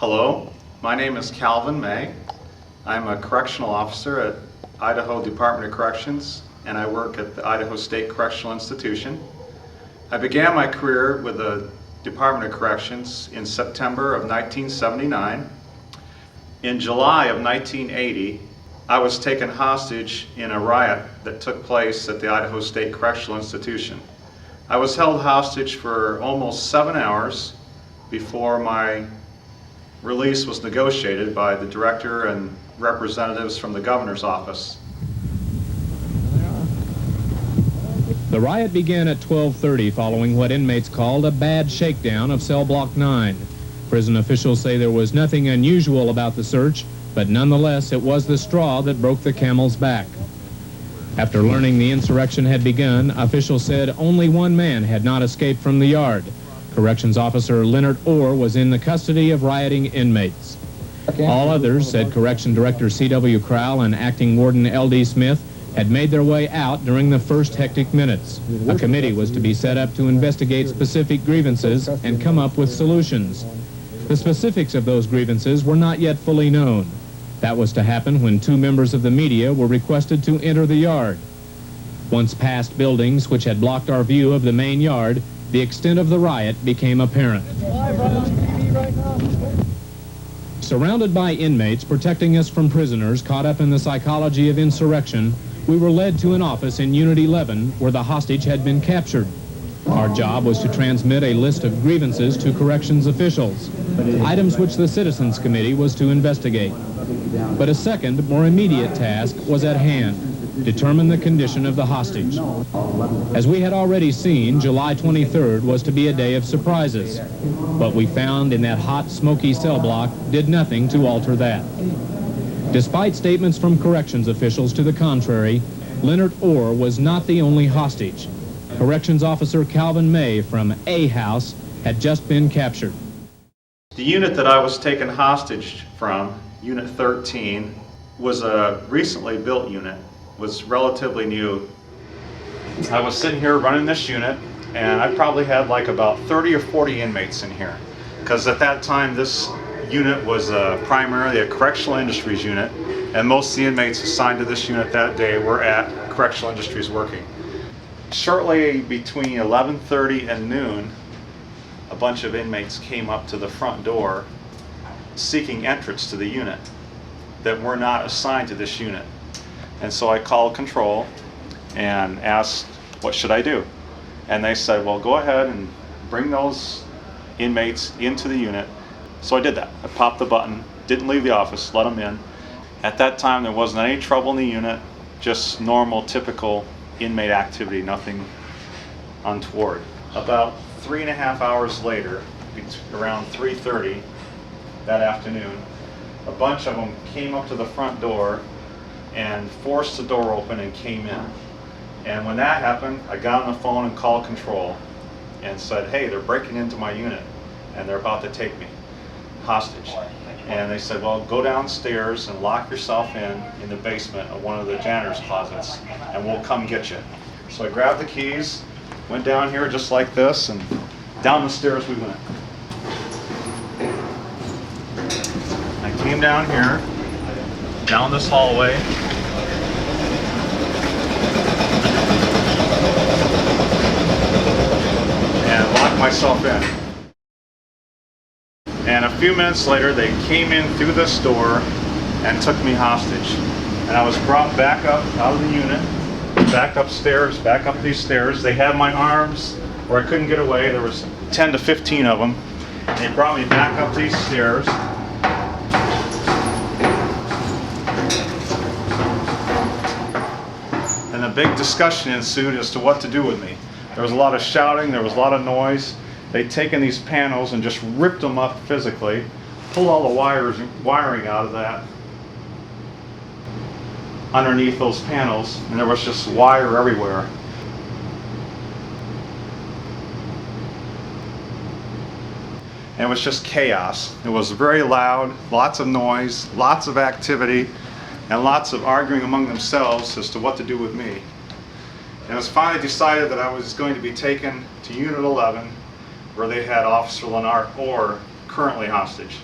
Hello, my name is Calvin May. I'm a correctional officer at Idaho Department of Corrections, and I work at the Idaho State Correctional Institution. I began my career with the Department of Corrections in September of 1979. In July of 1980, I was taken hostage in a riot that took place at the Idaho State Correctional Institution. I was held hostage for almost 7 hours before my release was negotiated by the director and representatives from the governor's office. The riot began at 12:30 following what inmates called a bad shakedown of cell block 9. Prison officials say there was nothing unusual about the search, but nonetheless it was the straw that broke the camel's back. After learning the insurrection had begun, officials said only one man had not escaped from the yard. Corrections Officer Leonard Orr was in the custody of rioting inmates. All others, said Correction Director C.W. Crowell and Acting Warden L.D. Smith, had made their way out during the first hectic minutes. A committee was to be set up to investigate specific grievances and come up with solutions. The specifics of those grievances were not yet fully known. That was to happen when two members of the media were requested to enter the yard. Once past buildings which had blocked our view of the main yard, the extent of the riot became apparent. Surrounded by inmates protecting us from prisoners caught up in the psychology of insurrection, we were led to an office in Unit 11 where the hostage had been captured. Our job was to transmit a list of grievances to corrections officials, items which the Citizens Committee was to investigate. But a second, more immediate task was at hand: determine the condition of the hostage. As we had already seen, July 23rd was to be a day of surprises. What we found in that hot, smoky cell block did nothing to alter that. Despite statements from corrections officials to the contrary, Leonard Orr was not the only hostage. Corrections Officer Calvin May from A House had just been captured. The unit that I was taken hostage from, Unit 13, was a recently built unit, was relatively new. I was sitting here running this unit, and I probably had like about 30 or 40 inmates in here, because at that time this unit was primarily a correctional industries unit, and most of the inmates assigned to this unit that day were at correctional industries working. Shortly between 11:30 and noon, a bunch of inmates came up to the front door seeking entrance to the unit that were not assigned to this unit. And so I called control and asked, what should I do? And they said, well, go ahead and bring those inmates into the unit. So I did that. I popped the button, didn't leave the office, let them in. At that time, there wasn't any trouble in the unit, just normal, typical inmate activity, nothing untoward. About 3.5 hours later, around 3:30 that afternoon, a bunch of them came up to the front door and forced the door open and came in. And when that happened, I got on the phone and called control and said, hey, they're breaking into my unit and they're about to take me hostage. And they said, well, go downstairs and lock yourself in the basement of one of the janitor's closets and we'll come get you. So I grabbed the keys, went down here just like this, and down the stairs we went. I came down here, down this hallway, and locked myself in. And a few minutes later, they came in through this door and took me hostage. And I was brought back up out of the unit, back upstairs, back up these stairs. They had my arms where I couldn't get away. There was 10 to 15 of them. They brought me back up these stairs. And a big discussion ensued as to what to do with me. There was a lot of shouting, there was a lot of noise. They'd taken these panels and just ripped them up physically, pulled all the wiring out of that underneath those panels, and there was just wire everywhere. And it was just chaos. It was very loud, lots of noise, lots of activity, and lots of arguing among themselves as to what to do with me. And it was finally decided that I was going to be taken to Unit 11, where they had Officer Leonard Orr currently hostage.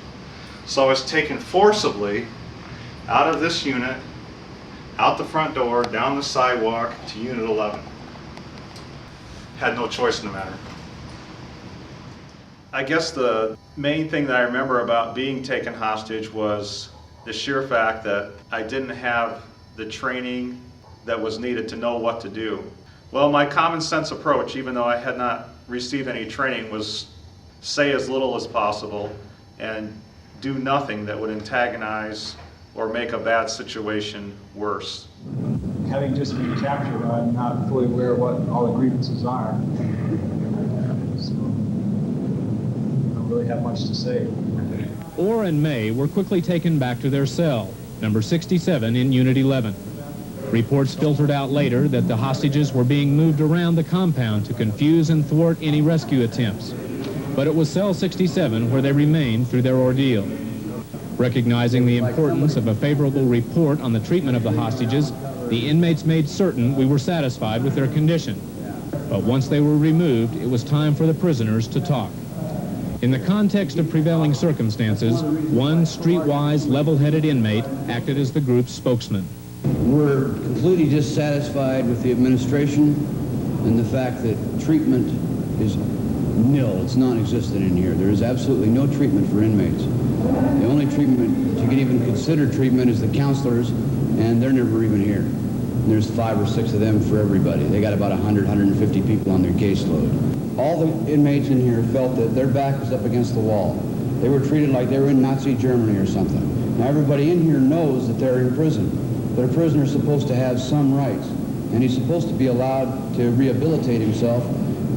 So I was taken forcibly out of this unit, out the front door, down the sidewalk to Unit 11. Had no choice in the matter. I guess the main thing that I remember about being taken hostage was the sheer fact that I didn't have the training that was needed to know what to do. Well, my common sense approach, even though I had not received any training, was say as little as possible and do nothing that would antagonize or make a bad situation worse. Having just been captured, I'm not fully aware of what all the grievances are. So, I don't really have much to say. Orr and May were quickly taken back to their cell, number 67 in Unit 11. Reports filtered out later that the hostages were being moved around the compound to confuse and thwart any rescue attempts. But it was cell 67 where they remained through their ordeal. Recognizing the importance of a favorable report on the treatment of the hostages, the inmates made certain we were satisfied with their condition. But once they were removed, it was time for the prisoners to talk. In the context of prevailing circumstances, one streetwise, level-headed inmate acted as the group's spokesman. We're completely dissatisfied with the administration and the fact that treatment is nil. It's non-existent in here. There is absolutely no treatment for inmates. The only treatment you can even consider treatment is the counselors, and they're never even here. And there's 5 or 6 of them for everybody. They got about 100, 150 people on their caseload. All the inmates in here felt that their back was up against the wall. They were treated like they were in Nazi Germany or something. Now everybody in here knows that they're in prison. But a prisoner is supposed to have some rights, and he's supposed to be allowed to rehabilitate himself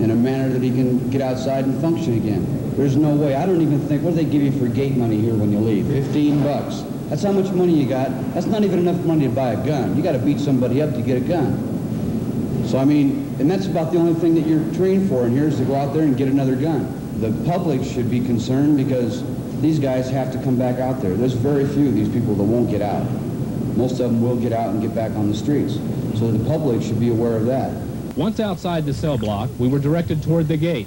in a manner that he can get outside and function again. There's no way. I don't even think, what do they give you for gate money here when you leave? 15 bucks. That's how much money you got. That's not even enough money to buy a gun. You got to beat somebody up to get a gun. So I mean, and that's about the only thing that you're trained for in here is to go out there and get another gun. The public should be concerned because these guys have to come back out there. There's very few of these people that won't get out. Most of them will get out and get back on the streets. So the public should be aware of that. Once outside the cell block, we were directed toward the gate.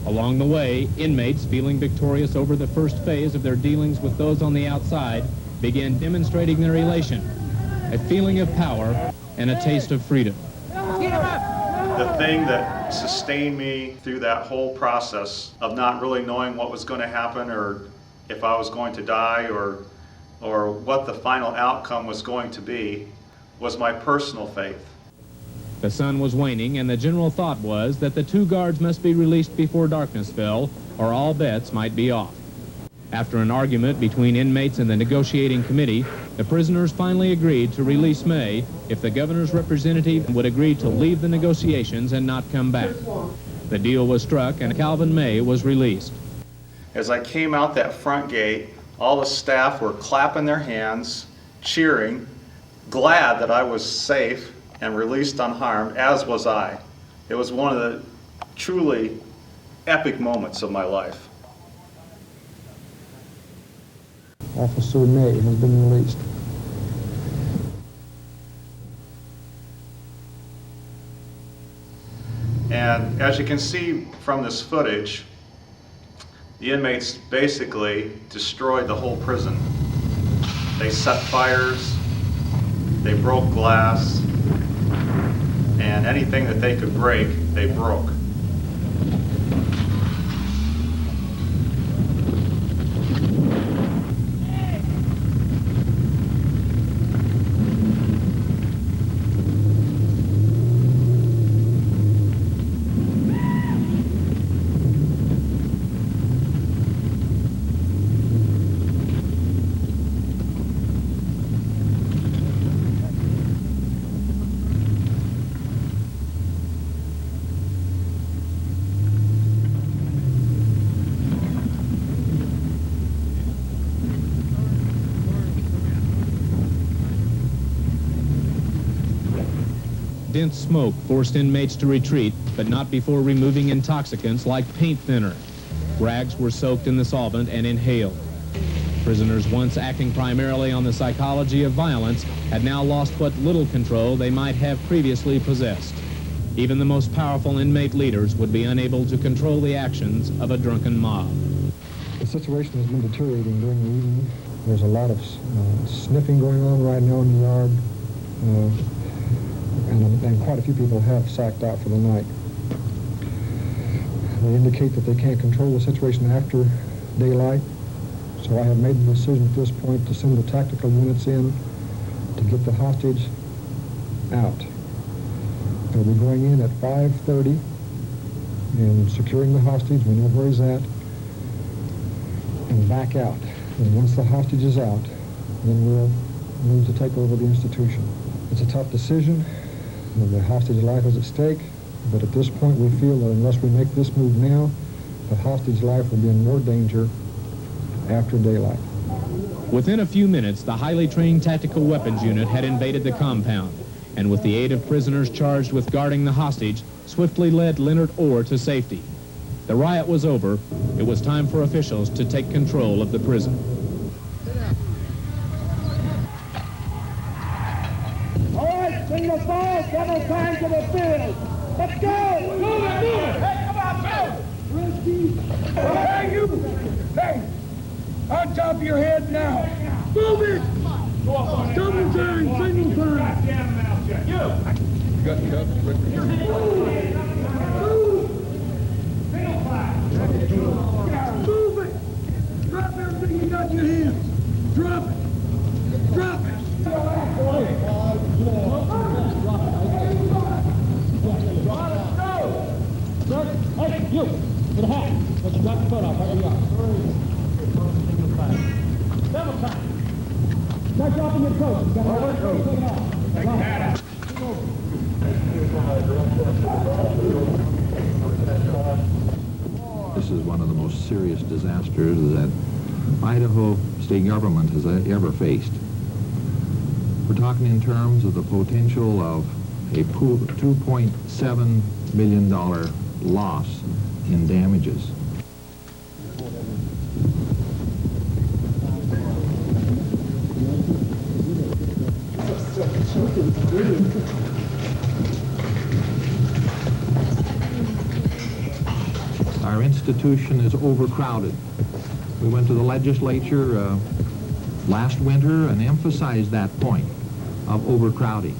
Along the way, inmates, feeling victorious over the first phase of their dealings with those on the outside, began demonstrating their elation, a feeling of power, and a taste of freedom. The thing that sustained me through that whole process of not really knowing what was going to happen or if I was going to die or what the final outcome was going to be was my personal faith. The sun was waning, and the general thought was that the 2 guards must be released before darkness fell, or all bets might be off. After an argument between inmates and the negotiating committee, the prisoners finally agreed to release May if the governor's representative would agree to leave the negotiations and not come back. The deal was struck, and Calvin May was released. As I came out that front gate, all the staff were clapping their hands, cheering, glad that I was safe and released unharmed, as was I. It was one of the truly epic moments of my life. Officer May has been released. And as you can see from this footage, the inmates basically destroyed the whole prison. They set fires, they broke glass, and anything that they could break, they broke. Dense smoke forced inmates to retreat, but not before removing intoxicants like paint thinner. Rags were soaked in the solvent and inhaled. Prisoners once acting primarily on the psychology of violence had now lost what little control they might have previously possessed. Even the most powerful inmate leaders would be unable to control the actions of a drunken mob. The situation has been deteriorating during the evening. There's a lot of sniffing going on right now in the yard, and quite a few people have sacked out for the night. They indicate that they can't control the situation after daylight, so I have made the decision at this point to send the tactical units in to get the hostage out. They'll be going in at 5:30 and securing the hostage. We know where he's at, and back out. And once the hostage is out, then we'll move to take over the institution. It's a tough decision. The hostage life is at stake, but at this point we feel that unless we make this move now, the hostage life will be in more danger after daylight. Within a few minutes, the highly trained tactical weapons unit had invaded the compound, and with the aid of prisoners charged with guarding the hostage, swiftly led Leonard Orr to safety. The riot was over. It was time for officials to take control of the prison. All right, bring the ball several times to the field. Let's go! Move it, move it! Hey, come on, go! Hey, you! Hey! On top of your head now! Move it! Double turn, single turn! You! Got it up. Move it! Drop everything you got in your hands! Drop it! Drop it! Hey, you! To the hat! Let's drop the coat off. Right where you are. Several times. Start dropping your coat. You got to take it off. Take the hat out. This is one of the most serious disasters that Idaho state government has ever faced. We're talking in terms of the potential of a $2.7 million loss in damages. Our institution is overcrowded. We went to the legislature last winter and emphasized that point of overcrowding,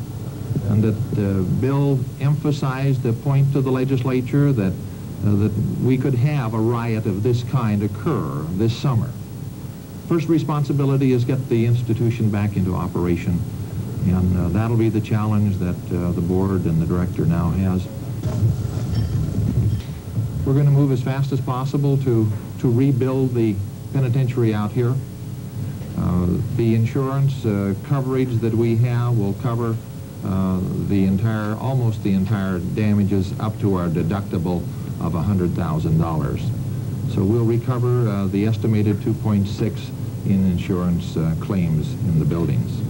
and that the bill emphasized the point to the legislature that that we could have a riot of this kind occur this summer. First responsibility is get the institution back into operation, and that'll be the challenge that the board and the director now has. We're going to move as fast as possible to rebuild the penitentiary out here. The insurance coverage that we have will cover almost the entire damages up to our deductible of $100,000. So we'll recover the estimated 2.6 in insurance claims in the buildings.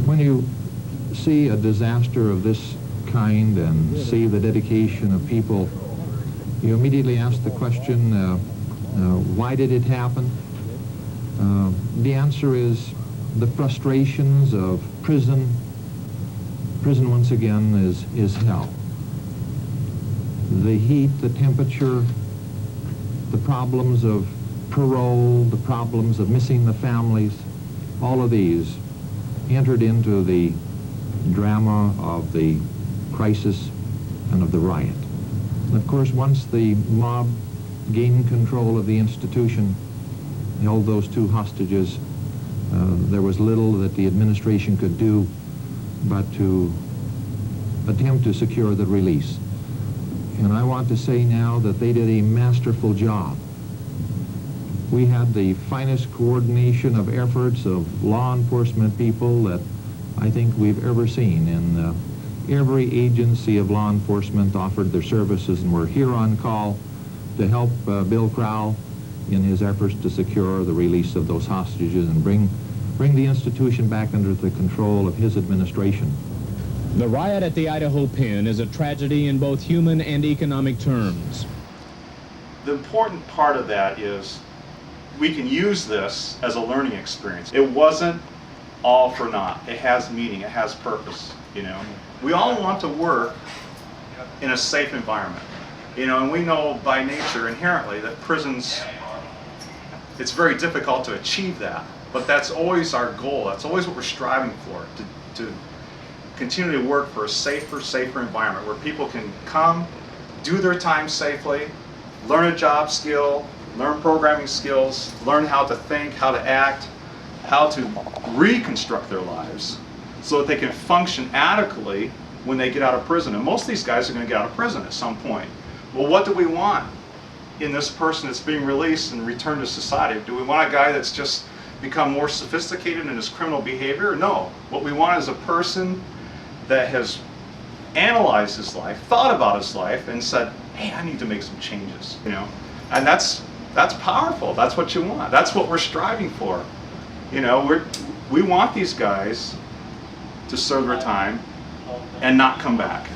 When you see a disaster of this kind and see the dedication of people, you immediately ask the question, why did it happen? The answer is the frustrations of prison. Prison, once again, is hell. The heat, the temperature, the problems of parole, the problems of missing the families, all of these entered into the drama of the crisis and of the riot. And of course, once the mob gained control of the institution, held those two hostages, there was little that the administration could do but to attempt to secure the release. And I want to say now that they did a masterful job. We had the finest coordination of efforts of law enforcement people that I think we've ever seen. And every agency of law enforcement offered their services and were here on call to help Bill Crowell in his efforts to secure the release of those hostages and bring the institution back under the control of his administration. The riot at the Idaho Pen is a tragedy in both human and economic terms. The important part of that is we can use this as a learning experience. It wasn't all for naught. It has meaning, it has purpose, you know. We all want to work in a safe environment. And we know by nature inherently that prisons, it's very difficult to achieve that. But that's always our goal. That's always what we're striving for, to continue to work for a safer environment where people can come, do their time safely, learn a job skill, learn programming skills, learn how to think, how to act, how to reconstruct their lives so that they can function adequately when they get out of prison. And most of these guys are going to get out of prison at some point. Well, what do we want in this person that's being released and returned to society? Do we want a guy that's just become more sophisticated in his criminal behavior? No. What we want is a person that has analyzed his life, thought about his life, and said, hey, I need to make some changes, And that's powerful. That's what you want. That's what we're striving for. We want these guys to serve their time and not come back.